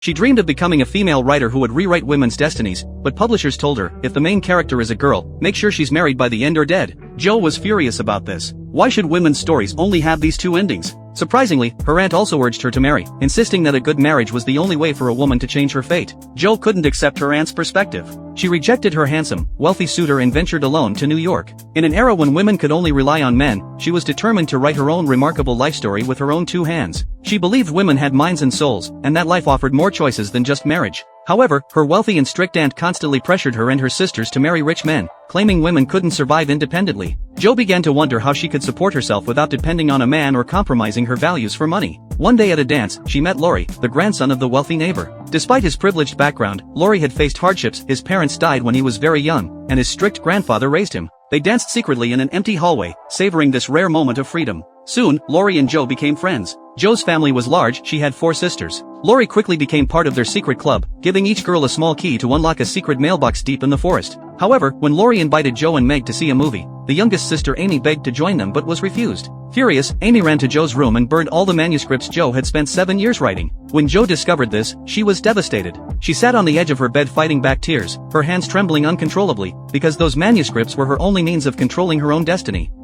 She dreamed of becoming a female writer who would rewrite women's destinies, but publishers told her, if the main character is a girl, make sure she's married by the end or dead. Jo was furious about this. Why should women's stories only have these two endings? Surprisingly, her aunt also urged her to marry, insisting that a good marriage was the only way for a woman to change her fate. Jo couldn't accept her aunt's perspective. She rejected her handsome, wealthy suitor and ventured alone to New York. In an era when women could only rely on men, she was determined to write her own remarkable life story with her own two hands. She believed women had minds and souls, and that life offered more choices than just marriage. However, her wealthy and strict aunt constantly pressured her and her sisters to marry rich men, claiming women couldn't survive independently. Jo began to wonder how she could support herself without depending on a man or compromising her values for money. One day at a dance, she met Laurie, the grandson of the wealthy neighbor. Despite his privileged background, Laurie had faced hardships. His parents died when he was very young, and his strict grandfather raised him. They danced secretly in an empty hallway, savoring this rare moment of freedom. Soon, Laurie and Jo became friends. Jo's family was large, she had 4 sisters. Laurie quickly became part of their secret club, giving each girl a small key to unlock a secret mailbox deep in the forest. However, when Laurie invited Jo and Meg to see a movie, the youngest sister Amy begged to join them but was refused. Furious, Amy ran to Jo's room and burned all the manuscripts Jo had spent 7 years writing. When Jo discovered this, she was devastated. She sat on the edge of her bed fighting back tears, her hands trembling uncontrollably, because those manuscripts were her only means of controlling her own destiny.